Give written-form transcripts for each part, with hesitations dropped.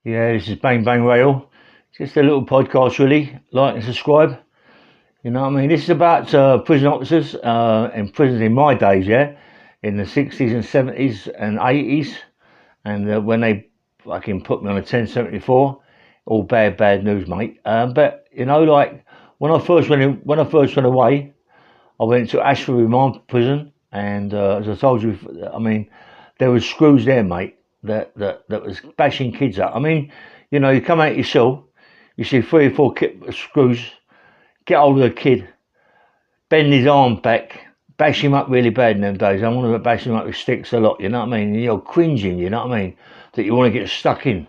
Yeah, this is Bang Bang Rail. Just a little podcast, really. Like and subscribe. You know what I mean? This is about prison officers in prisons in my days, yeah, in the 60s and 70s and 80s, and when they fucking put me on a 1074, all bad news, mate. But you know, like when I first went away, I went to Ashford Remand Prison, and as I told you, I mean, there was screws there, mate, that was bashing kids up. I mean, you know, you come out your cell, you see three or four screws, get hold of the kid, bend his arm back, bash him up really bad in them days. I want to bash him up with sticks a lot, you know what I mean? And you're cringing, you know what I mean? That you want to get stuck in.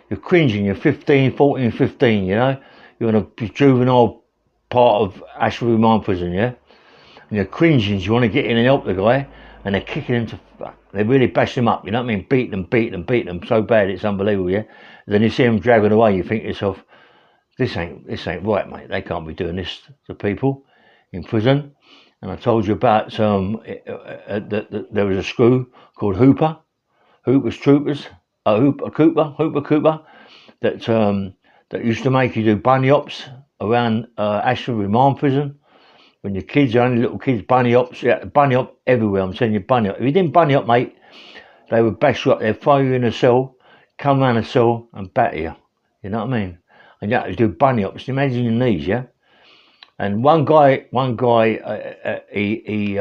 You're cringing, you're 15, 14, 15, you know? You're in a juvenile part of Ashford Remand Prison, yeah? And you're cringing, you want to get in and help the guy, and they're kicking him to fuck. They really bash him up, you know what I mean? Beat them so bad it's unbelievable, yeah? Then you see them dragging away, you think to yourself, this ain't right, mate. They can't be doing this to people in prison. And I told you about there was a screw called Hooper's Troopers, Hooper, that used to make you do bunny hops around Ashford Remand Prison. When your kids are only little kids, bunny hops, yeah, bunny hop everywhere. I'm telling you, bunny hop. If you didn't bunny hop, mate, they would bash you up. They'd throw you in a cell, come round a cell and batter you. You know what I mean? And you had to do bunny hops. Imagine your knees, yeah. And one guy, he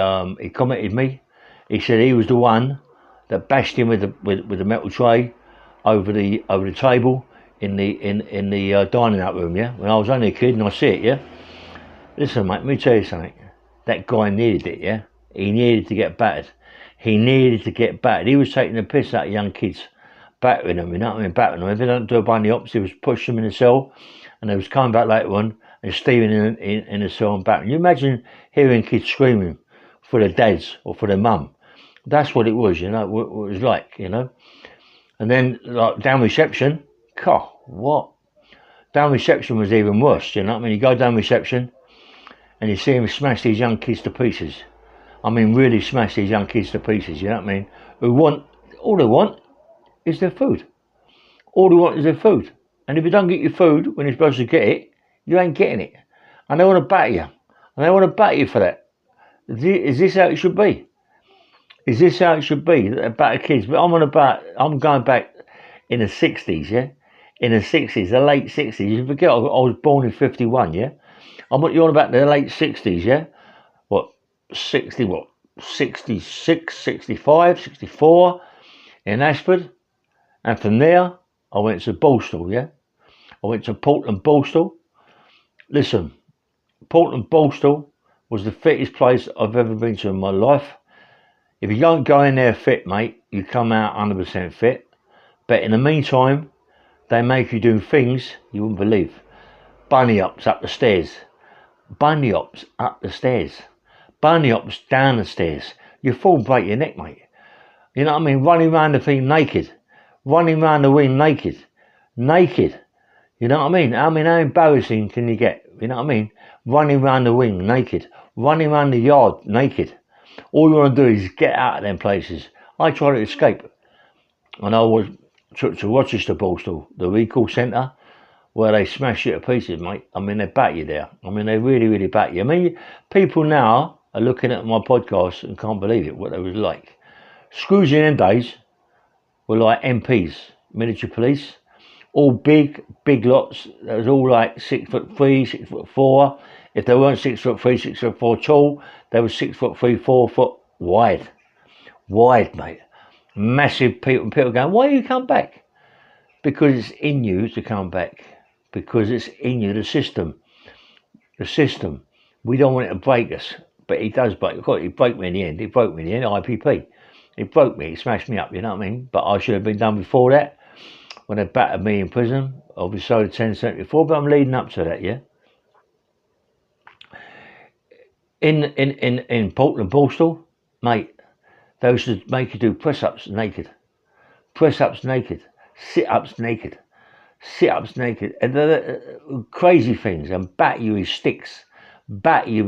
commented me. He said he was the one that bashed him with the metal tray over the table in the dining out room, yeah. When I was only a kid and I see it, yeah. Listen, mate, let me tell you something. That guy needed it, yeah? He needed to get battered. He was taking the piss out of young kids, battering them, you know what I mean? Battering them. If they don't do a bunny hops, he was pushing them in the cell, and they was coming back later on and steaming in the cell and battering. You imagine hearing kids screaming for their dads or for their mum. That's what it was, you know, what it was like, you know? And then, like, down reception, what? Down reception was even worse, you know what I mean? You go down reception, and you see him smash these young kids to pieces. I mean, really smash these young kids to pieces, you know what I mean? All they want is their food. All they want is their food. And if you don't get your food when you're supposed to get it, you ain't getting it. And they want to batter you. And they want to batter you for that. Is this how it should be? Is this how it should be? Batter kids. But I'm going back in the 60s, yeah? In the 60s, the late 60s. You forget I was born in 51, yeah? You're on about the late 60s, yeah? 66, 65, 64 in Ashford. And from there, I went to Borstal, yeah? I went to Portland Borstal. Listen, Portland Borstal was the fittest place I've ever been to in my life. If you don't go in there fit, mate, you come out 100% fit. But in the meantime, they make you do things you wouldn't believe. Bunny hops up the stairs. Bunny hops up the stairs. Bunny hops down the stairs. You fall break your neck, mate. You know what I mean? Running around the thing naked. Running around the wing naked. Naked. You know what I mean? How embarrassing can you get? You know what I mean? Running around the wing naked. Running around the yard naked. All you want to do is get out of them places. I tried to escape. And I was took to Rochester Borstal, the recall centre, where they smash you to pieces, mate. I mean, they bat you there. I mean, they really bat you. I mean, people now are looking at my podcast and can't believe it, what they was like. Screws in them days were like MPs, military police, all big lots. They was all like 6'3", 6'4". If they weren't 6'3", 6'4" tall, they were 6'3", 4 foot wide. Wide, mate. Massive people going, why you come back? Because it's in you to come back. Because it's in you, the system. We don't want it to break us, but it does break. It broke me in the end. IPP. It broke me. It smashed me up. You know what I mean? But I should have been done before that. When they battered me in prison, I was sold 1074. But I'm leading up to that. Yeah. In Portland Borstal, mate, they used to make you do press-ups naked. Sit-ups naked. And crazy things, and bat you with sticks, battens,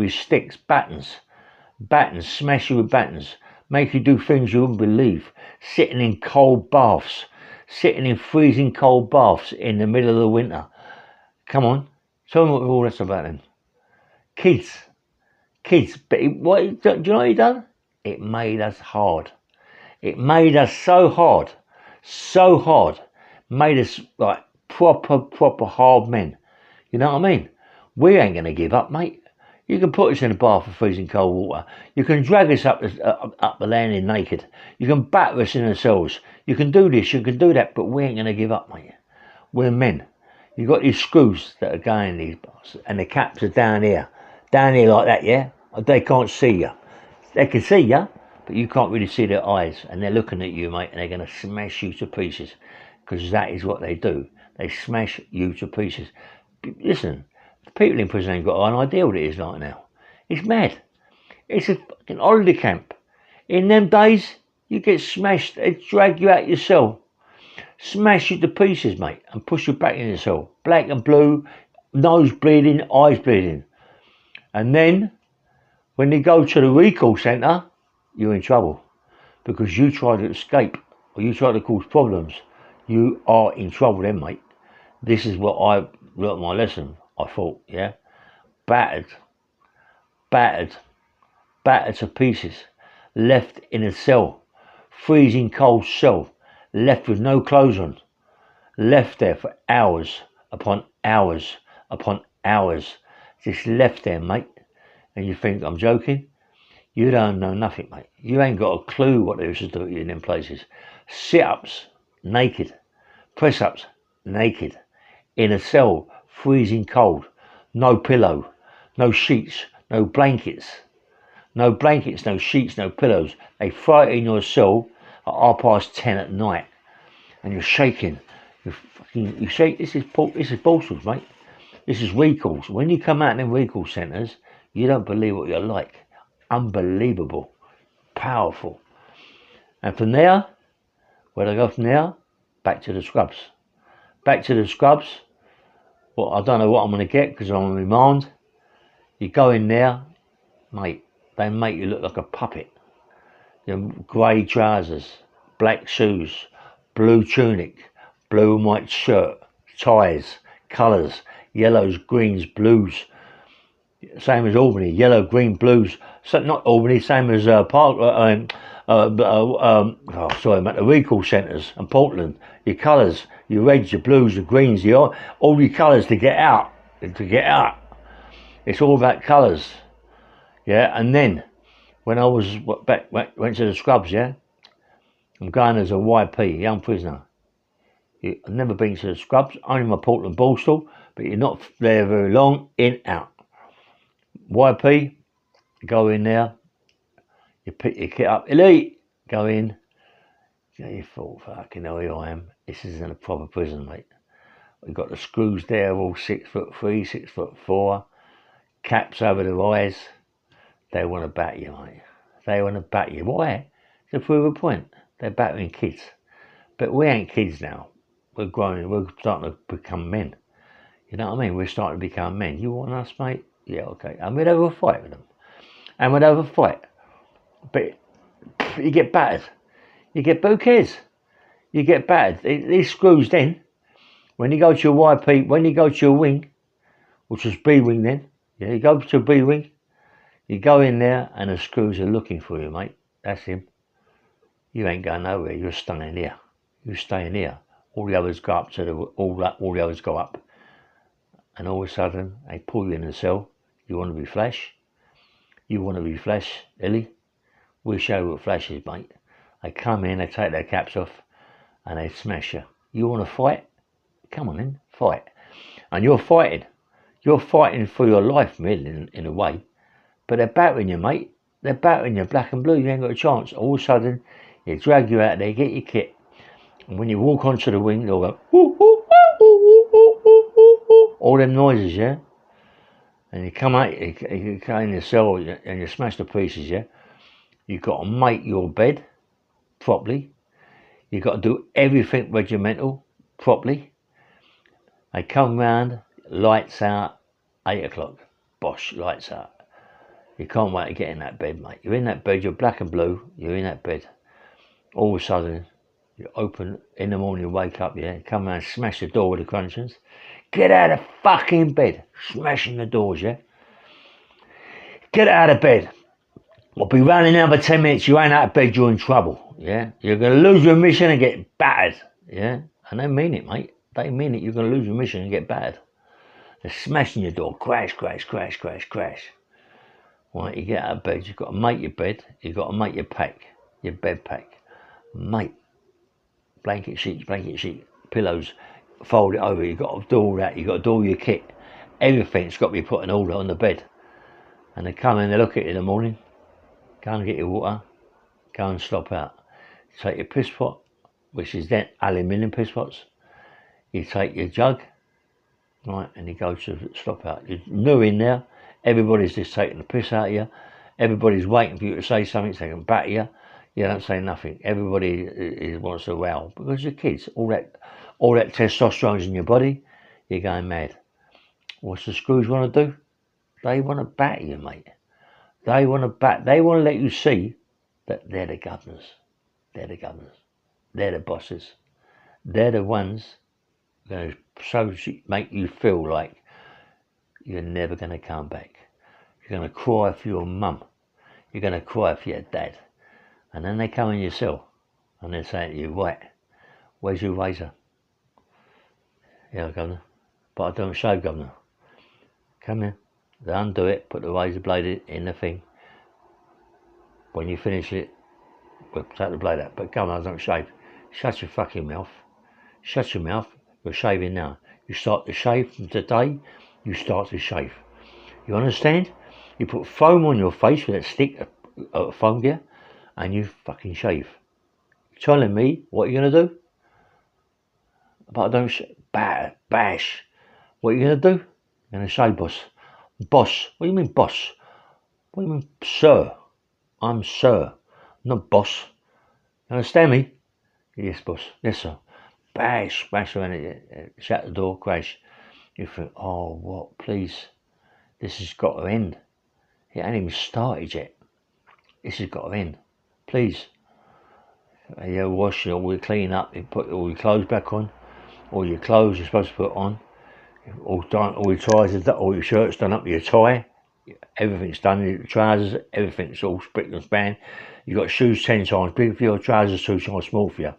smash you with battens, make you do things you wouldn't believe, sitting in cold baths, sitting in freezing cold baths in the middle of the winter. Come on, tell me what all that's about then. Kids. But do you know what he done? It made us hard. It made us so hard. Made us like proper hard men. You know what I mean? We ain't going to give up, mate. You can put us in a bath of freezing cold water. You can drag us up the landing naked. You can batter us in the cells. You can do this, you can do that, but we ain't going to give up, mate. We're men. You've got these screws that are going in these baths, and the caps are down here like that, yeah? They can't see you. They can see you, but you can't really see their eyes, and they're looking at you, mate, and they're going to smash you to pieces, because that is what they do. They smash you to pieces. Listen, the people in prison ain't got an idea what it is like now. It's mad. It's a fucking holiday camp. In them days, you get smashed. They drag you out your cell, smash you to pieces, mate, and push you back in your cell. Black and blue, nose bleeding, eyes bleeding. And then, when you go to the recall centre, you're in trouble. Because you try to escape, or you try to cause problems. You are in trouble then, mate. This is what I learnt my lesson, I thought, yeah? Battered to pieces, left in a cell, freezing cold cell, left with no clothes on, left there for hours upon hours upon hours, just left there, mate. And you think I'm joking? You don't know nothing, mate. You ain't got a clue what they used to do in them places. Sit-ups, naked. Press-ups, naked. In a cell, freezing cold. No pillow, no sheets, no blankets. No blankets, no sheets, no pillows. They throw it in your cell at 10:30 at night. And you're shaking. You shake. This is bullshit, mate. This is recalls. When you come out in them recall centres, you don't believe what you're like. Unbelievable. Powerful. And from there, where do I go from there? Back to the scrubs. Well, I don't know what I'm going to get because I'm on remand. You go in there, mate, they make you look like a puppet. Grey trousers, black shoes, blue tunic, blue and white shirt, ties, colours, yellows, greens, blues. Same as Albany, yellow, green, blues. So not Albany, same as the recall centres and Portland. Your colours, your reds, your blues, your greens, all your colours to get out. It's all about colours. Yeah, and then when I went to the scrubs, yeah, I'm going as a YP, young prisoner. I've never been to the scrubs, only my Portland Borstal, but you're not there very long, in, out. YP, go in there, you pick your kit up, elite, go in. You thought, fucking hell, here I am. This isn't a proper prison, mate. We've got the screws there, all 6'3", 6'4", caps over their eyes. They want to bat you, mate. They want to bat you. Why? To prove a point. They're battering kids. But we ain't kids now. We're growing, we're starting to become men. You know what I mean? We're starting to become men. You want us, mate? Yeah, okay. And we'd have a fight with them. But you get battered. Who cares? You get battered. These screws then, when you go to your YP, when you go to your wing, which was B wing then, yeah, you go to B wing, you go in there and the screws are looking for you, mate. That's him. You ain't going nowhere. You're staying here. All the others go up all the others go up. And all of a sudden, they pull you in the cell. You want to be flash? Ellie? We'll show you what flash is, mate. They come in, they take their caps off, and they smash you. You want to fight? Come on in, fight. And you're fighting. You're fighting for your life, man, in a way. But they're battering you, mate. They're battering you, black and blue. You ain't got a chance. All of a sudden, they drag you out there, get your kit. And when you walk onto the wing, they'll go, woo, woo, woo, woo, woo, woo, woo. All them noises, yeah? And you come out, you come in the cell and you smash to pieces, yeah? You've got to make your bed properly. You've got to do everything regimental properly. They come round, lights out, 8 o'clock. Bosh, lights out. You can't wait to get in that bed, mate. You're in that bed, you're black and blue, you're in that bed. All of a sudden, You open in the morning, you wake up, yeah, come around, smash the door with the crunchers. Get out of fucking bed. Smashing the doors, yeah. Get out of bed. I'll be running another 10 minutes. You ain't out of bed, you're in trouble, yeah. You're going to lose your mission and get battered, yeah. And they mean it, mate. They mean it. You're going to lose your mission and get battered. They're smashing your door. Crash, crash, crash, crash, crash. Right, you get out of bed. You've got to make your bed. You've got to make your pack, your bed pack. Mate, blanket sheets, pillows, fold it over. You've got to do all that. You've got to do all your kit. Everything's got to be put in order on the bed. And they come in, they look at it in the morning. Go and get your water. Go and slop out. Take your piss pot, which is then aluminium piss pots. You take your jug, right, and you go to slop out. You're new in there. Everybody's just taking the piss out of you. Everybody's waiting for you to say something so they can batter you. You don't say nothing. Everybody wants to row because you're kids. All that testosterone's in your body. You're going mad. What's the screws want to do? They want to batter you, mate. They want to let you see that they're the governors. They're the governors. They're the bosses. They're the ones going to make you feel like you're never going to come back. You're going to cry for your mum. You're going to cry for your dad. And then they come in your cell and they're saying to you, right, where's your razor? Yeah, Governor. But I don't shave, Governor. Come here. They undo it, put the razor blade in the thing. When you finish it, we'll take the blade out. But Governor, I don't shave. Shut your fucking mouth. Shut your mouth. You're shaving now. You start to shave from today. You start to shave. You understand? You put foam on your face with that stick of foam gear, and you fucking shave. You're telling me what you're gonna do? But I don't bash. What are you gonna do? You're gonna shave, boss. Boss. What do you mean, boss? What do you mean, sir? I'm sir, not boss. You understand me? Yes, boss. Yes, sir. Bash around it. Shut the door, crash. You think, oh, what? Please, this has got to end. It ain't even started yet. This has got to end. Please. You wash it, all you clean up, you put all your clothes back on, all your clothes you're supposed to put on, all your ties, all your shirts done up, your tie, everything's done, your trousers, everything's all spick and span. You've got shoes 10 times big for your trousers, 2 times small for you.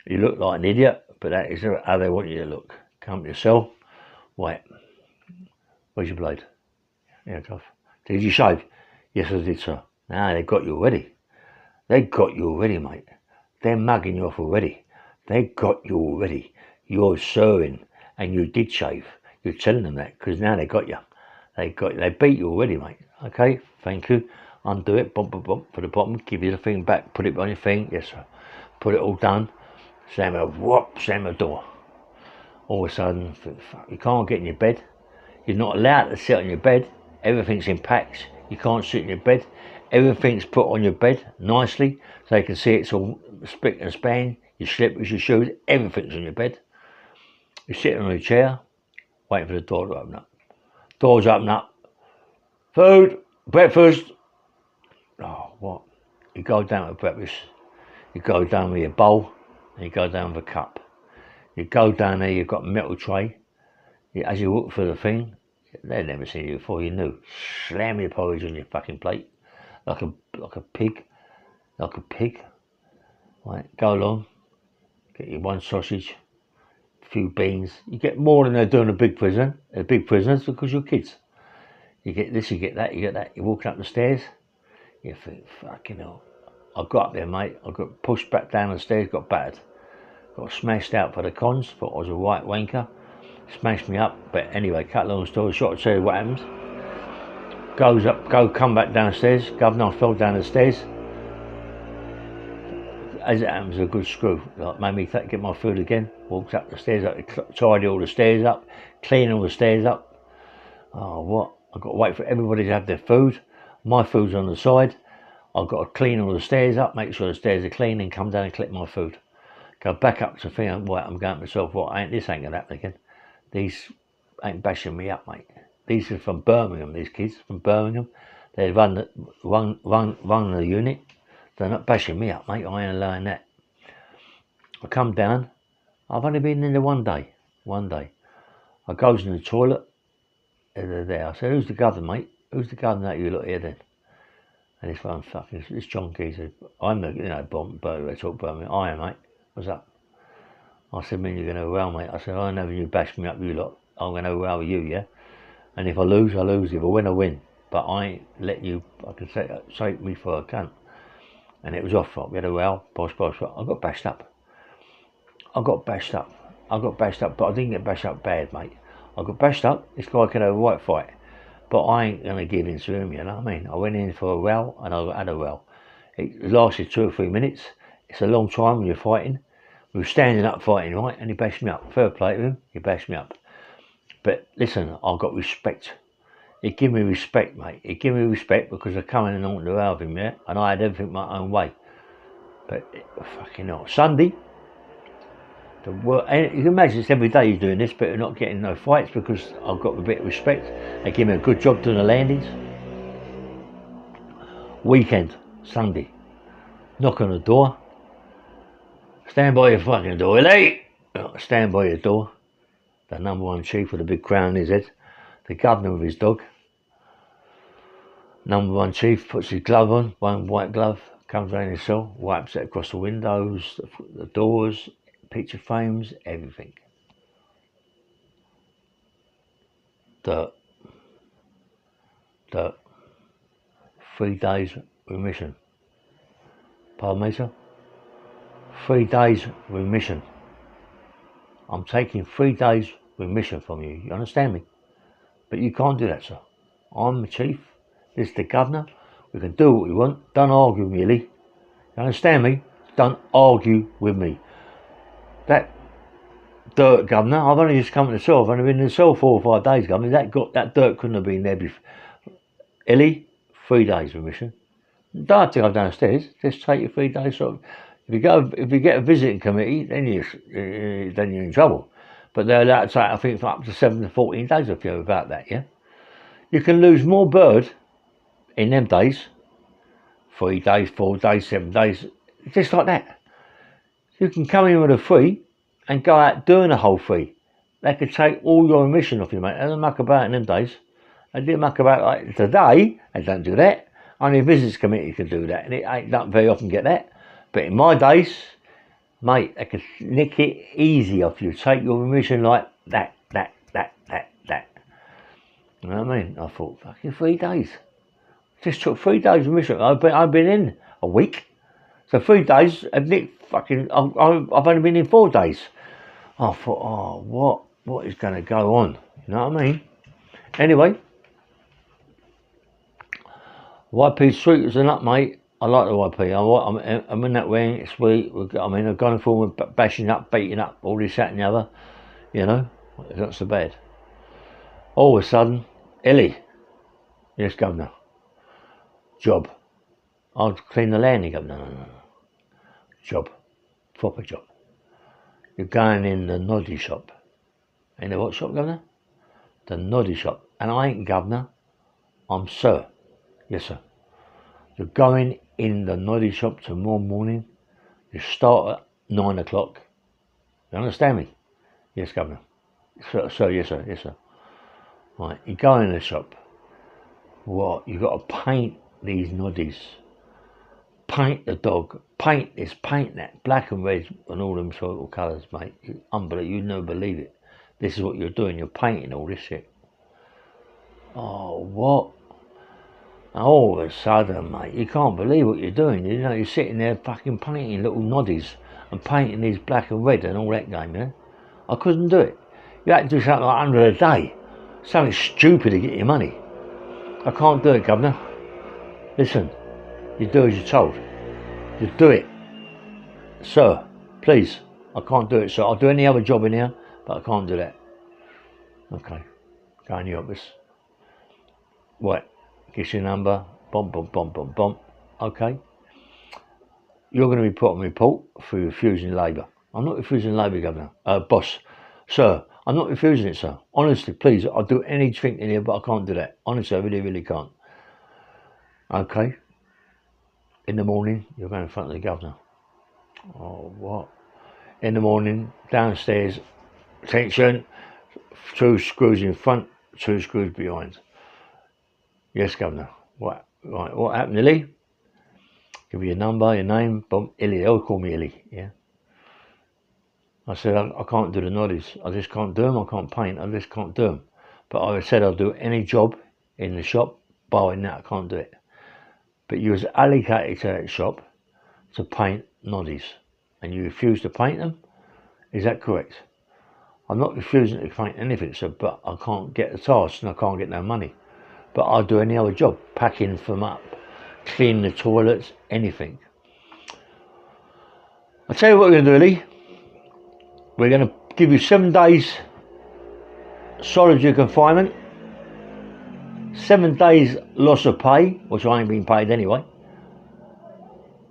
You look like an idiot, but that is how they want you to look. Come to your cell. Wait. Where's your blade? Yeah, tough. Did you shave? Yes, I did, sir. Now they've got you already. They got you already, mate. They're mugging you off already. They got you already. You're sirring, and you did shave. You're telling them that because now they got you. They beat you already, mate. Okay, thank you. Undo it, bump, for the bottom. Give you the thing back. Put it on your thing. Yes, sir. Put it all done. Slam the door. All of a sudden, you can't get in your bed. You're not allowed to sit on your bed. Everything's in packs. You can't sit in your bed. Everything's put on your bed nicely so you can see it's all spick and span. Your slippers, your shoes, everything's on your bed. You're sitting on a chair, waiting for the door to open up. Doors open up. Food, breakfast. Oh, what? You go down with breakfast. You go down with your bowl, and you go down with a cup. You go down there, you've got a metal tray. As you walk through the thing, they'd never seen you before, you knew. Slam your porridge on your fucking plate, like a pig. Right, go along, get you one sausage, a few beans. You get more than they're doing a big prison. They're big prisoners because you're kids. You get this, you get that, you get that. You're walking up the stairs, you think, fucking hell. I got up there, mate. I got pushed back down the stairs, got battered. Got smashed out for the cons, thought I was a right wanker. Smashed me up, but anyway, cut long story short, I'll tell you what happens. Come back downstairs. Governor, I fell down the stairs. As it happens, a good screw. Like, made me get my food again. Walked up the stairs, tidy all the stairs up, clean all the stairs up. Oh, what? I've got to wait for everybody to have their food. My food's on the side. I've got to clean all the stairs up, make sure the stairs are clean, and come down and collect my food. Go back up to the thing, right, I'm going to myself, this ain't going to happen again. These ain't bashing me up, mate. These are from Birmingham, these kids from Birmingham. They run the unit. They're not bashing me up, mate. I ain't allowing that. I come down. I've only been in there one day. I goes in the toilet. They're there. I said, who's the governor, mate? Who's the governor that you look here then? And this one fucking, this John Key said, I'm the, they talk about me. I am, mate. What's up? I said, man, you're going to row, mate. I said, I never you bash me up, you lot. I'm going to row you, yeah? And if I lose, I lose. If I win, I win. But I ain't let you, I can say me for a cunt. And it was off. We had a row, bosh. I got bashed up. but I didn't get bashed up bad, mate. I got bashed up. This guy could have a right fight. But I ain't going to give in to him, you know what I mean? I went in for a row, and I had a row. It lasted 2 or 3 minutes. It's a long time when you're fighting. We were standing up fighting, right? And he bashed me up. Fair play to him, he bashed me up. But listen, I got respect. He gave me respect, mate. He gave me respect because I come in and on the row of him, yeah? And I had everything my own way. But fucking hell. Sunday, and you can imagine it's every day he's doing this, but you're not getting no fights because I've got a bit of respect. They give me a good job doing the landings. Weekend, Sunday, knock on the door. Stand by your fucking door, Ellie! Stand by your door. The number one chief with a big crown on his head. The governor with his dog. Number one chief puts his glove on, one white glove, comes around his cell, wipes it across the windows, the doors, picture frames, everything. Dirt. 3 days remission. Pardon me, sir? 3 days remission. I'm taking 3 days remission from you. You understand me? But you can't do that, sir. I'm the chief. This is the governor. We can do what we want. Don't argue with me, Lee. You understand me? Don't argue with me. That dirt, governor, I've only just come to the cell. I've only been in the cell 4 or 5 days, governor. That dirt couldn't have been there before. Ellie, 3 days remission. Don't have to go downstairs. Just take your 3 days. Sort of, if you get a visiting committee, then you're in trouble. But they're allowed to take, I think, up to 7 to 14 days if you're about that, yeah? You can lose more bird in them days. 3 days, 4 days, 7 days, just like that. You can come in with a 3 and go out doing a whole 3. They could take all your remission off you, mate. They don't muck about in them days. They didn't muck about like today. They don't do that. Only a visitors committee can do that, and it ain't not very often get that. But in my days, mate, they could nick it easy off you. Take your remission like that. You know what I mean? I thought, fucking 3 days. Just took 3 days remission. I've been in a week. So 3 days, I've only been in 4 days. I thought, oh, what is going to go on? You know what I mean? Anyway, YP sweet as a nut, mate. I like the YP. I'm in that ring. It's sweet. I've gone forward, bashing up, beating up, all this, that, and the other. You know, it's not so bad. All of a sudden, Ellie, yes, governor. Job. I'll clean the landing up. No. Job. Proper job. You're going in the noddy shop. In the what shop, governor? The noddy shop. And I ain't governor. I'm sir. Yes, sir. You're going in the noddy shop tomorrow morning. You start at 9 o'clock. You understand me? Yes, governor. Sir, yes, sir. Right, you go in the shop. What? You got to paint these noddies. Paint the dog. Paint this, paint that. Black and red and all them sort of colours, mate. Unbelievable. You'd never believe it. This is what you're doing. You're painting all this shit. Oh, what? All of a sudden, mate, you can't believe what you're doing. You know, you're sitting there fucking painting little noddies and painting these black and red and all that game, you know? I couldn't do it. You had to do something like 100 a day. Something stupid to get your money. I can't do it, governor. Listen, you do as you're told. You do it. Sir, please. I can't do it, sir. I'll do any other job in here, but I can't do that. Okay. Go in the office. Right. Get your number. Bomb. Okay. You're going to be put on report for refusing labour. I'm not refusing labour, governor. Boss. Sir, I'm not refusing it, sir. Honestly, please, I'll do anything in here, but I can't do that. Honestly, I really can't. Okay. In the morning, you're going in front of the governor. Oh, what? in the morning, downstairs, attention, 2 screws in front, 2 screws behind. Yes, Governor. What? Right, what happened, Illy? Give me your number, your name, boom, Illy. They all call me Illy, yeah. I said, I can't do the noddies. I just can't do them. I can't paint. I just can't do them. But I said I'll do any job in the shop, barring that I can't do it. But you was allocated to that shop to paint noddies, and you refuse to paint them. Is that correct? I'm not refusing to paint anything, sir, but I can't get the task and I can't get no money. But I'll do any other job, packing them up, cleaning the toilets, anything. I'll tell you what we're going to do, Lee. We're going to give you 7 days solitary confinement, 7 days loss of pay, which I ain't been paid anyway,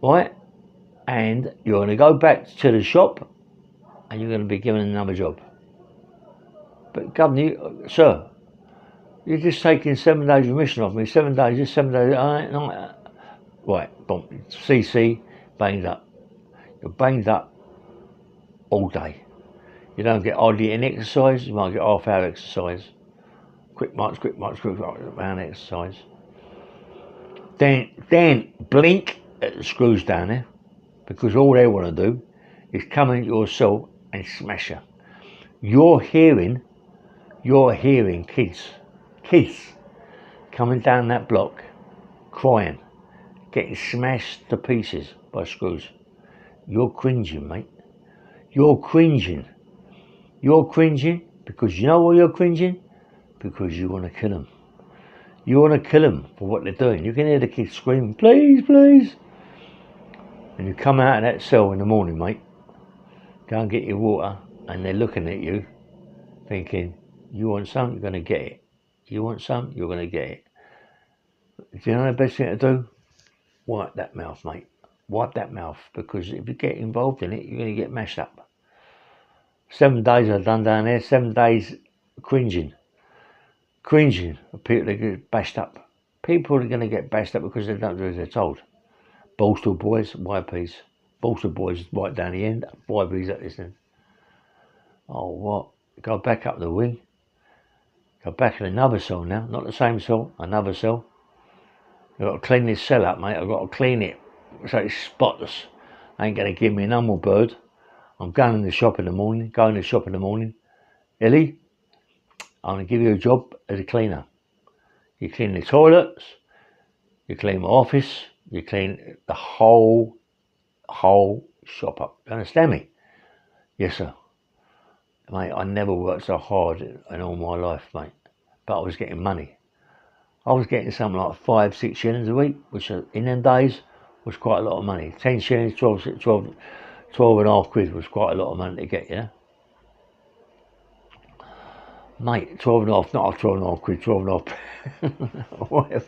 right? And you're going to go back to the shop and you're going to be given another job. But Governor, sir, you're just taking 7 days remission off me, 7 days, just 7 days, right, boom, CC, banged up. You're banged up all day. You don't get hardly any exercise, you might get half-hour exercise. Quick march, round exercise. Then blink at the screws down there, because all they want to do is come into your cell and smash you. You're hearing kids coming down that block, crying, getting smashed to pieces by screws. You're cringing, mate. You're cringing. You're cringing because you know why you're cringing? Because you want to kill them. You want to kill them for what they're doing. You can hear the kids screaming, please, please. And you come out of that cell in the morning, mate, go and get your water, and they're looking at you, thinking, you want some, you're going to get it. You want some, you're going to get it. Do you know the best thing to do? Wipe that mouth, mate. Wipe that mouth, because if you get involved in it, you're going to get mashed up. 7 days I've done down there, 7 days cringing of people that get bashed up. People are going to get bashed up because they don't do as they're told. Bolster boys, YPs. Bolster boys right down the end, YPs up listening. Oh, what? Go back up the wing. Go back in another cell now, not the same cell, another cell. I've got to clean this cell up, mate. I've got to clean it so it's spotless. Ain't going to give me an humble bird. I'm going to the shop in the morning, Ellie, I'm going to give you a job as a cleaner. You clean the toilets, you clean my office, you clean the whole shop up. You understand me? Yes, sir. Mate, I never worked so hard in all my life, mate. But I was getting money. I was getting something like 5-6 shillings a week, which in them days was quite a lot of money. 10 shillings, 12 and a half quid was quite a lot of money to get, yeah? Mate, 12 and a half, not 12 and a half quid, 12 and a half.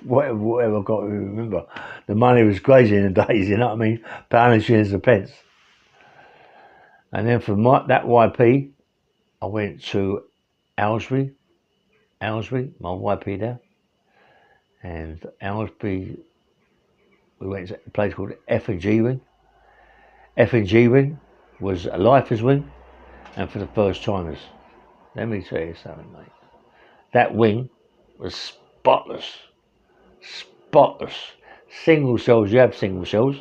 whatever I got to remember. The money was crazy in the days, you know what I mean? Pound and shillings and pence. And then from that YP, I went to Aylesbury, my YP there. And Aylesbury, we went to a place called F&G Wing. F&G Wing was a lifers wing, and for the first timers. Let me tell you something, mate. That wing was spotless. Single cells, you have single cells.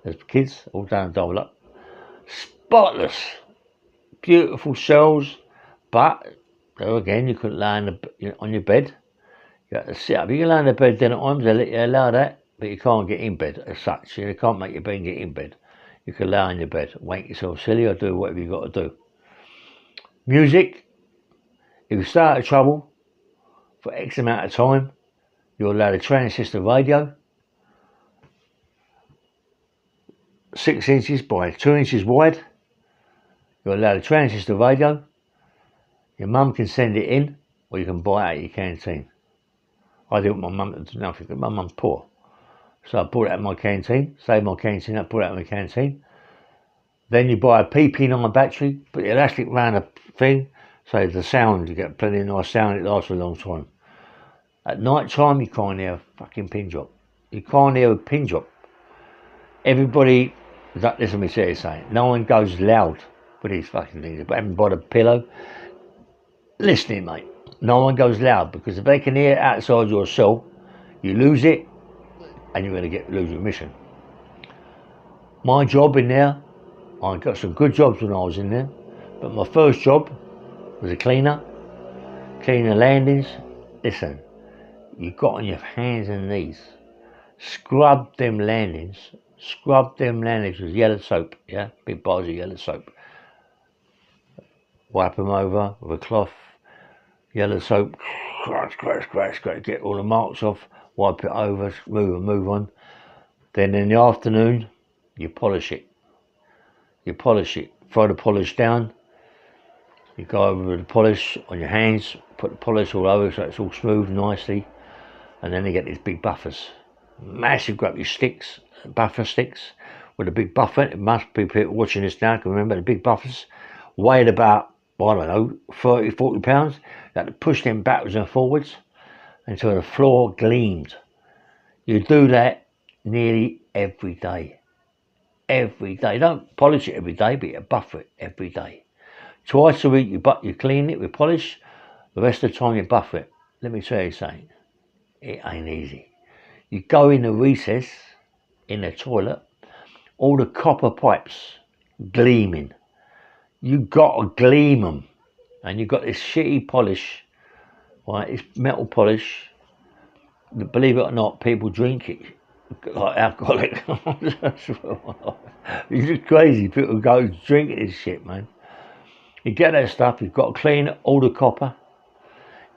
There's kids all down double up. Spotless. Beautiful cells, but there again, you couldn't lie on your bed. You had to sit up. You can lie on the bed then at times, they allow that, but you can't get in bed as such. You can't make your bed and get in bed. You can lie on your bed, wank yourself silly, or do whatever you got to do. Music, if you start out trouble for X amount of time, you're allowed a transistor radio, 6 inches by 2 inches wide. You're allowed a transistor radio. Your mum can send it in, or you can buy it at your canteen. I didn't want my mum to do nothing, because my mum's poor. So I bought it at my canteen, saved my canteen up, bought it at my canteen. Then you buy a PP9 battery, put the elastic round the thing, so the sound, you get plenty of nice sound, it lasts for a long time. At night time, you can't hear a fucking pin drop. You can't hear a pin drop. Everybody, listen to me say, no one goes loud with these fucking things. Put him by the pillow, listening, mate. No one goes loud, because if they can hear it outside your cell, you lose it, and you're going to lose your mission. My job in there, I got some good jobs when I was in there, but my first job was a cleaner, cleaning the landings. Listen, you got on your hands and knees, scrub them landings with yellow soap, yeah, big bars of yellow soap. Wipe them over with a cloth, yellow soap, scratch, get all the marks off, wipe it over, move on. Then in the afternoon, you polish it, throw the polish down, you go over with the polish on your hands, put the polish all over so it's all smooth nicely, and then you get these big buffers, massive great sticks, buffer sticks, with a big buffer. It must be people watching this now can remember the big buffers, weighed about, I don't know, 30, 40 pounds. You had to push them backwards and forwards until the floor gleamed. You do that nearly every day. Don't polish it every day, but you buffer it every day. Twice a week you clean it with polish, the rest of the time you buffer it. Let me tell you something, it ain't easy. You go in the recess, in the toilet, all the copper pipes gleaming. You got to gleam them, and you got this shitty polish, right? It's metal polish. Believe it or not, people drink it like alcoholic. It's just crazy. People go drinking this shit, man. You get that stuff. You've got to clean all the copper,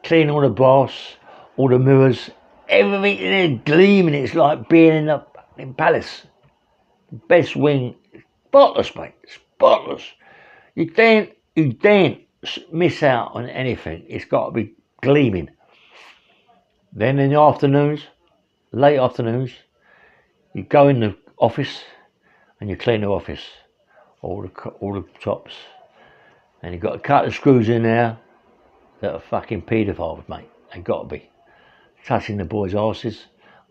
clean all the brass, all the mirrors, everything in there gleaming. It's like being in the palace. Best wing, spotless, mate, spotless. You daren't miss out on anything. It's got to be gleaming. Then in the afternoons, late afternoons, you go in the office and you clean the office, all the tops, and you've got a couple of screws in there that are fucking paedophiles, mate. They got to be touching the boys' arses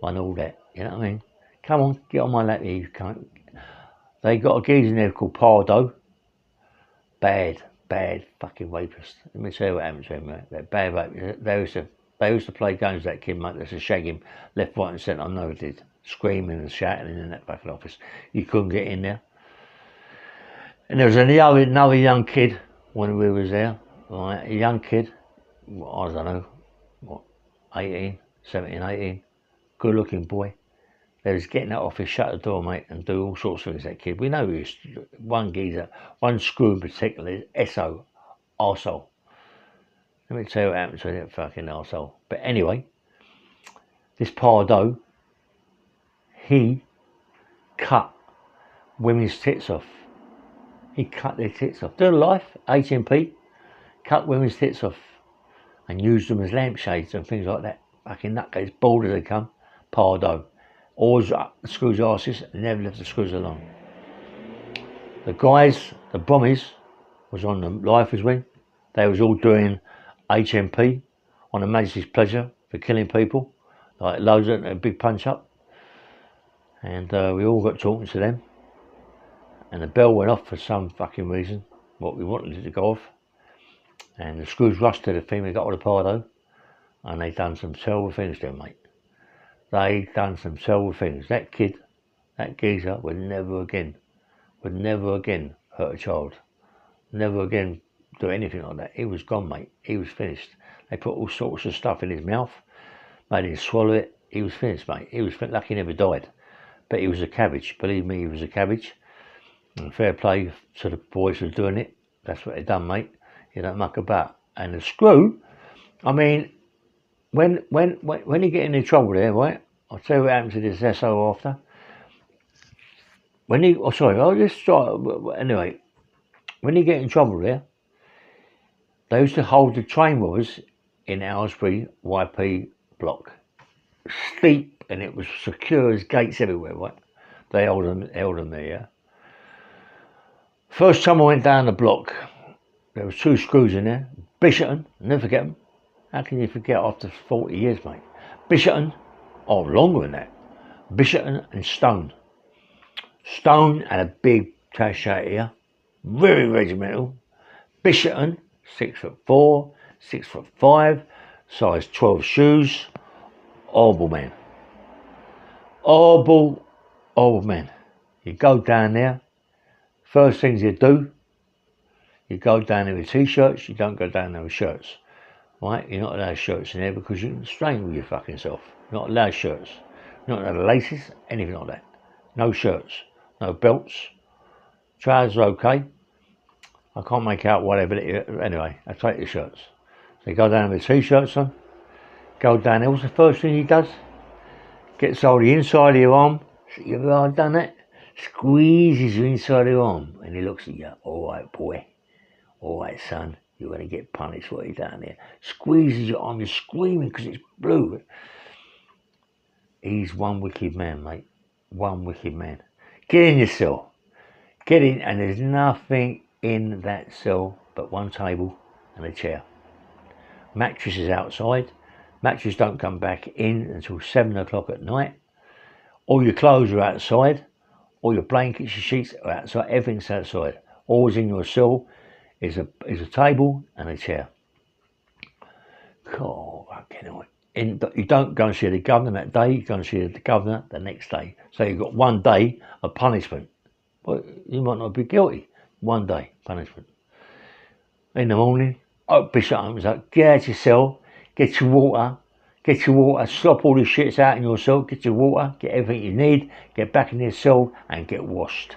and all that. You know what I mean? Come on, get on my lap here, you can't. They got a geezer in there called Pardo. Bad fucking rapist. Let me tell you what happened to him, mate. That bad rapist. They used to play games with that kid, mate. They used to shag him left, right and centre. I know they did. Screaming and shouting in that fucking office. You couldn't get in there. And there was another young kid when we was there. Right? A young kid, I don't know, what, 18, 17, 18. Good looking boy. They was getting that office, shut the door, mate, and do all sorts of things, that kid. We know he was one geezer, one screw in particular, S.O., arsehole. Let me tell you what happened to that fucking arsehole. But anyway, this Pardo, he cut women's tits off. He cut their tits off. Doing life, HMP, cut women's tits off and used them as lampshades and things like that. Fucking nutcase, bald as they come, Pardo. Always up the screws' arses, never left the screws alone. The guys, the bombies, was on the lifers wing. They was all doing HMP on Her Majesty's pleasure for killing people, like loads of a big punch up. And we all got talking to them. And the bell went off for some fucking reason, what we wanted it to go off. And the screws rushed to the thing, we got all the Pardo, and they done some terrible things to him, mate. They done some terrible things. That kid, that geezer, would never again hurt a child. Never again do anything like that. He was gone, mate. He was finished. They put all sorts of stuff in his mouth, made him swallow it. He was finished, mate. He was lucky he never died. But he was a cabbage. Believe me, he was a cabbage. And fair play to the boys who were doing it. That's what they done, mate. You don't muck about. And the screw, I mean, when you get in trouble there, right? I'll tell you what happened to this SO after. Anyway, when you get in trouble there, they used to hold the train was in Aylesbury YP block. Steep, and it was secure as gates everywhere, right? They held them there, yeah? First time I went down the block, there was 2 screws in there. Bisherton, never forget them. How can you forget after 40 years, mate? Bisherton, oh, longer than that. Bisherton and Stone. Stone had a big tash out here, very regimental. Bishopton, 6'4", 6'5", size 12 shoes. Horrible man. Horrible man. You go down there, first things you do, you go down there with t-shirts, you don't go down there with shirts. Right? You're not allowed shirts in there because you can strangle your fucking self. You're not allowed shirts. You're not allowed laces, anything like that. No shirts, no belts. Trousers are okay. I can't make out whatever. Anyway, I take the shirts. So you go down with t-shirts on. Go down there. What's the first thing he does? Gets hold of the inside of your arm. So you've ever done that? Squeezes you inside of your arm. And he looks at you. All right, boy. All right, son. You're going to get punished for you down there. Squeezes your arm. You're screaming because it's blue. He's one wicked man, mate. One wicked man. Get in your cell. Get in, and there's nothing in that cell but one table and a chair. Mattress is outside. Mattress don't come back in until 7 o'clock at night. All your clothes are outside. All your blankets, your sheets are outside. Everything's outside. Always in your cell is a table and a chair. God, fucking hell. You don't go and see the governor that day. You go and see the governor the next day. So you've got 1 day of punishment. Well, you might not be guilty. 1 day punishment. In the morning, Bishop opens up. Get out your cell. Get your water. Slop all the shits out in your cell. Get your water. Get everything you need. Get back in your cell and get washed.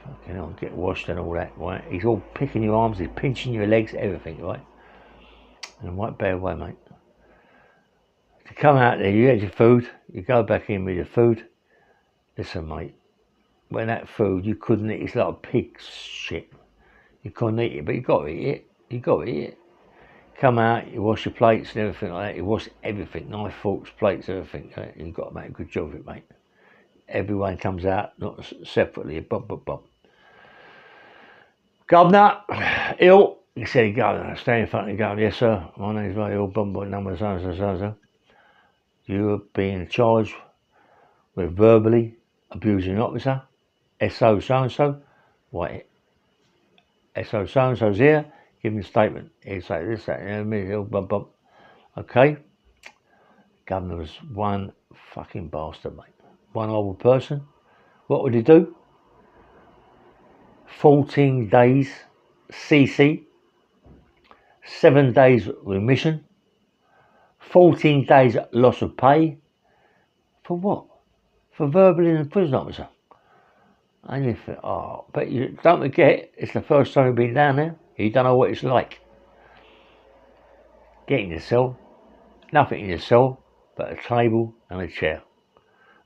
Fucking hell, get washed and all that, right? He's all picking your arms. He's pinching your legs. Everything, right? In a right bad way, mate. To come out there, you get your food. You go back in with your food. Listen, mate. When that food, you couldn't eat. It's like pig shit. You couldn't eat it, but you got to eat it. Come out, you wash your plates and everything like that. You wash everything, knife, forks, plates, everything. Right? You've got to make a good job of it, mate. Everyone comes out, not separately. Bum. Governor, ill. He said, Governor, stay in front of the governor. Yes, sir. My name's Ray Ill. Number so. You have been charged with verbally abusing an officer. SO so-and-so. Right. SO so-and-so's here. Give him a statement. He'll say this, that, and okay. Governor was one fucking bastard, mate. One horrible person. What would he do? 14 days CC. 7 days remission. 14 days loss of pay. For what? For verbally an prison officer. And you think, but you don't forget, it's the first time you've been down there. You don't know what it's like. Get in your cell. Nothing in your cell but a table and a chair.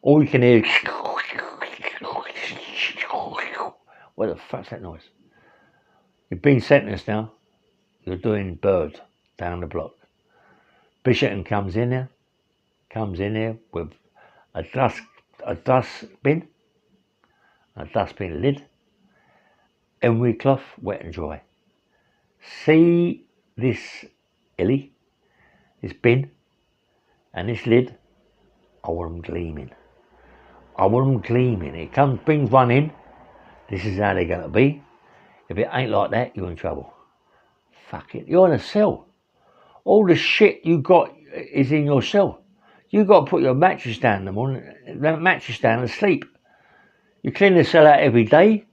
All you can hear is what the fuck's that noise? You've been sentenced now. You're doing bird down the block. Bishopton comes in there with a dustbin lid, emery cloth, wet and dry. See this illy, this bin, and this lid. I want them gleaming. It brings one in. This is how they're going to be. If it ain't like that, you're in trouble. Fuck it. You're in a cell. All the shit you got is in your cell. You got to put your mattress down in the morning. Mattress down and sleep. You clean the cell out every day.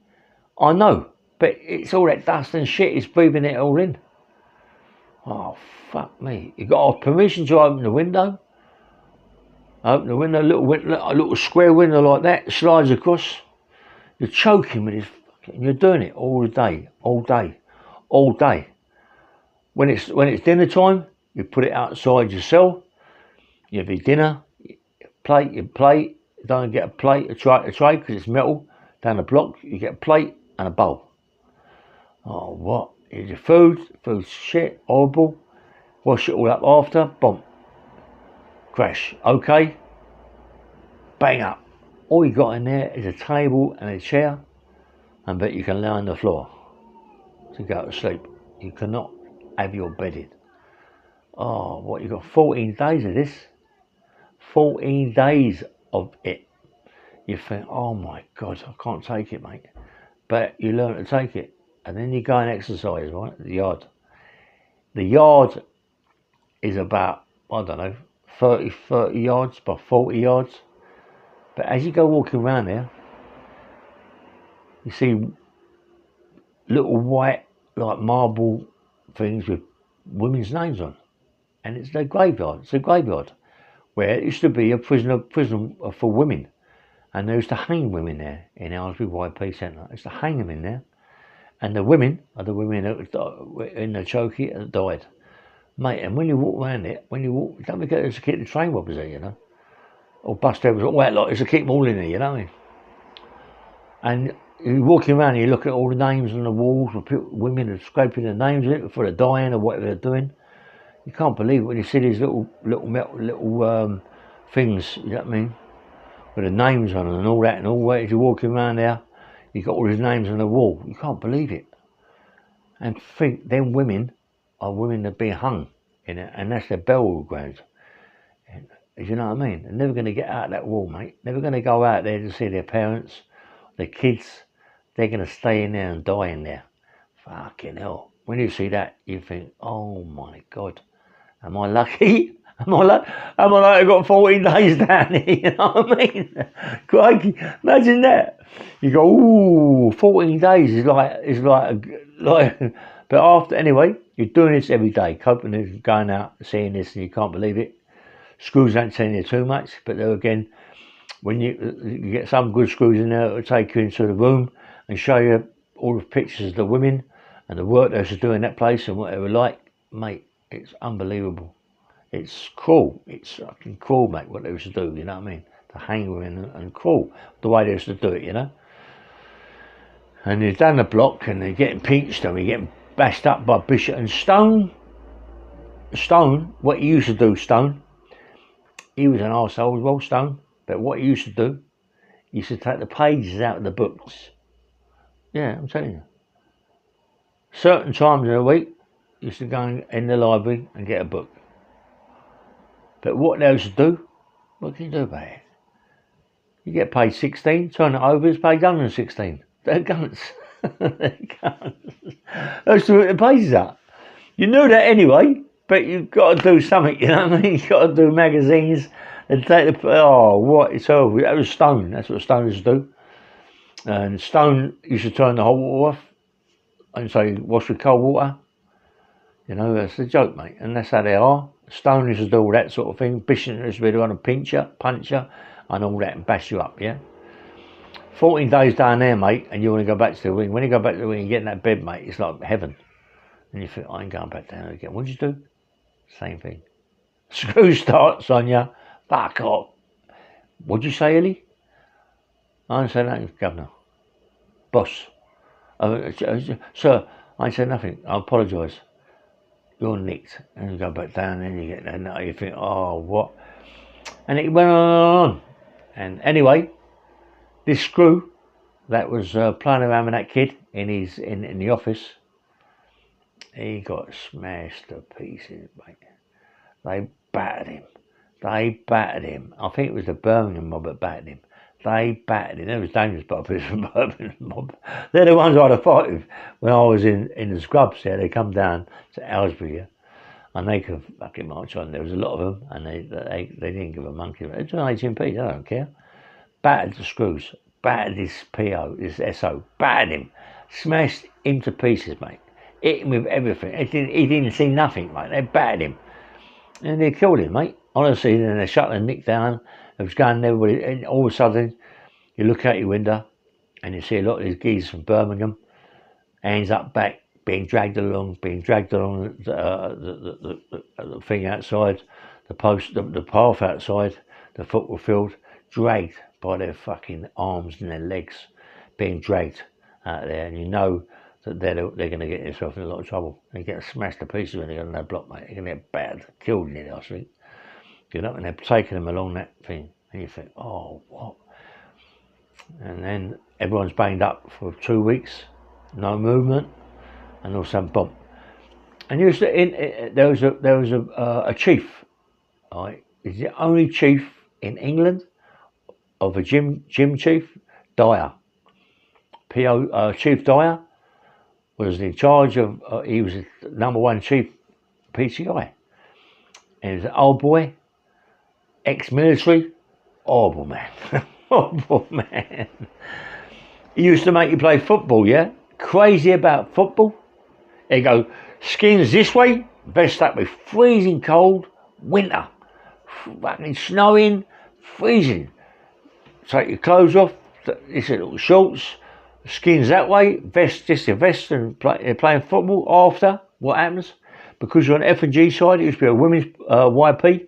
I know. But it's all that dust and shit. It's breathing it all in. Oh, fuck me. You got permission to open the window. Open the window, a little square window like that, slides across. You're choking with this, and you're doing it all day. When it's dinner time, you put it outside your cell. You have your dinner, you plate. Don't get a plate, a tray, because it's metal. Down the block, you get a plate and a bowl. Oh, what? Here's your food. Food's shit, horrible. Wash it all up after. Boom. Crash. Okay. Bang up. All you got in there is a table and a chair, and bet you can lie on the floor to go to sleep. You cannot have your bedding. Oh, what, you got 14 days of this? 14 days of it. You think, oh my God, I can't take it, mate. But you learn to take it. and then you go and exercise, right? The yard. The yard is about, I don't know, 30 yards by 40 yards. But as you go walking around there, you see little white, like marble things with women's names on. And it's the graveyard. It's a graveyard where it used to be a prison for women. And they used to hang women there in Aylesbury YP Centre. They used to hang them in there. And the women are the women that were in the chokey that died. Mate, and when you walk around it, don't forget there's to keep the train robbers there, you know. Or bus drivers, all that lot, there's to keep them all in there, you know what I mean? And you're walking around and you look at all the names on the walls, women are scraping their names in it before they're dying or whatever they're doing. You can't believe it when you see these little things, you know what I mean? With the names on them and all that, and all that as you're walking around there, you've got all these names on the wall. You can't believe it. And think them women are women that are being hung in it, and that's their burial ground. You know what I mean? They're never going to get out of that wall, mate. Never going to go out there to see their parents, their kids. They're going to stay in there and die in there. Fucking hell. When you see that, you think, oh my God, am I lucky? Am I like I've got 14 days down here, you know what I mean? Crikey, imagine that. You go, ooh, 14 days is like, but after, anyway, you're doing this every day, coping with going out, seeing this, and you can't believe it. Screws ain't telling you too much, but there again, when you get some good screws in there, it'll take you into the room and show you all the pictures of the women and the work they used to do in that place and what they were like. Mate, it's unbelievable. It's cruel. It's fucking cruel, mate, what they used to do, you know what I mean? To hang women and cruel, the way they used to do it, you know? And you're down the block and they're getting pinched and we're getting bashed up by Bishop and Stone, what he used to do, Stone, he was an arsehole as well, Stone, but what he used to do, he used to take the pages out of the books. Yeah, I'm telling you. Certain times in a week, he used to go in the library and get a book. But what they used to do, what can you do about it? You get paid 16, turn it over, it's paid 116. They're guns. They're guns. Those two the pages up. You knew that anyway, but you've got to do something, you know what I mean? You've got to do magazines and take the, it's horrible. That was Stone, that's what Stone used to do. And Stone used to turn the hot water off and say, wash with cold water. You know, that's the joke, mate. And that's how they are. Stone used to do all that sort of thing. Bishop used to be the one to pinch you, punch you, and all that, and bash you up, yeah? 14 days down there, mate, and you want to go back to the wing. When you go back to the wing, you get in that bed, mate, it's like heaven. And you think, I ain't going back down there again. What'd you do? Same thing. Screw starts on you. Fuck off. What'd you say, Ellie? I didn't say nothing, Governor. Boss. Sir, I ain't said nothing. I apologise. You're nicked. And you go back down and you get there and you think, oh, what? And it went on. And anyway, this screw that was playing around with that kid in the office, he got smashed to pieces, mate. They battered him. I think it was the Birmingham mob that battered him. They battered him. There was dangerous puppies from Birmingham mob. They're the ones I had to fight with when I was in the scrubs there. They come down to Aylesbury, yeah, and they could fucking march on. There was a lot of them, and they didn't give a monkey. They're doing HMP, they don't care. Battered the screws, battered this PO, this SO, battered him, smashed him to pieces, mate. Hit him with everything. He didn't see nothing, mate. They battered him. And they killed him, mate. Honestly, then they shut the nick down. It was going everybody, and all of a sudden, you look out your window and you see a lot of these geezers from Birmingham, hands up back, being dragged along the thing outside, the path outside, the football field, dragged by their fucking arms and their legs, being dragged out there, and you know that they're going to get themselves in a lot of trouble. They get smashed to pieces when they go on that block, mate. They're going to get bad, killed in it, I think. You know, and they're taking them along that thing, and you think, oh, what? And then everyone's banged up for 2 weeks, no movement, and all of a sudden, boom. And there was a chief, right? He's the only chief in England of a gym chief, Dyer, Chief Dyer, was in charge of, he was the #1 chief PCI. And he was an old boy, ex-military, horrible man. Horrible man. He used to make you play football, yeah? Crazy about football. He'd go, skins this way, vest up with freezing cold, winter. Fucking snowing, freezing. Take your clothes off, this little shorts, skins that way, vest, just a vest, and playing football. After, what happens? Because you're on F&G side, it used to be a women's YP,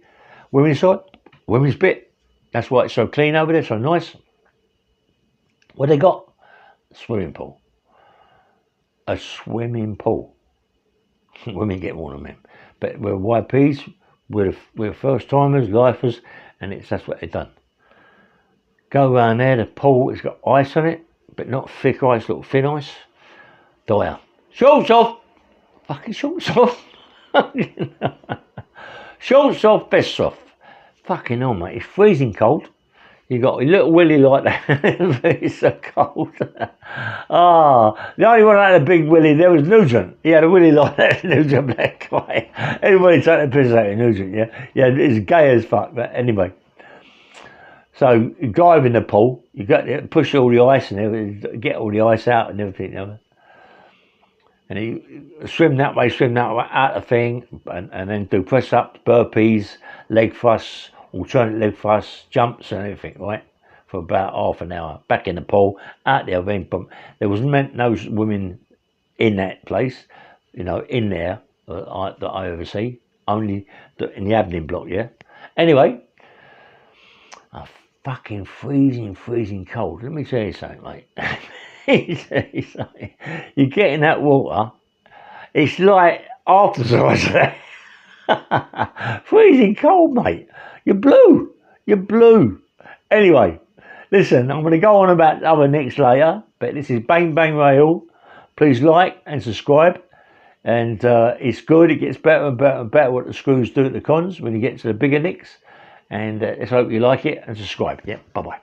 women's side, women's bit. That's why it's so clean over there, so nice. What they got? A swimming pool. A swimming pool. Women get more than men. But we're YPs, we're first timers, lifers, and that's what they've done. Go around there, the pool, it's got ice on it, but not thick ice, little thin ice. Dire. Shorts off! Fucking shorts off! Shorts off, vests off. Fucking hell, mate, it's freezing cold. You got a little willy like that. It's so cold. The only one that had a big willy there was Nugent. He had a willy like that, Nugent, black guy. Everybody take the piss out of Nugent, yeah? Yeah, it's gay as fuck, but anyway. So you dive in the pool, you got to push all the ice and everything, get all the ice out and everything, you know? And you swim that way, out the thing, and then do press ups, burpees, leg thrusts, alternate leg thrusts, jumps and everything, right? For about half an hour. Back in the pool, out the other end. There was no women in that place, you know, in there that I ever see. Only in the admin block, yeah? Anyway, a fucking freezing cold. Let me tell you something, mate. You get in that water, it's like after size. Freezing cold, mate. You're blue. Anyway, listen, I'm going to go on about other nicks later, but this is Bang Bang Rail. Please like and subscribe. And it's good, it gets better and better and better what the screws do at the cons when you get to the bigger nicks. And let's hope you like it and subscribe. Yeah, bye-bye.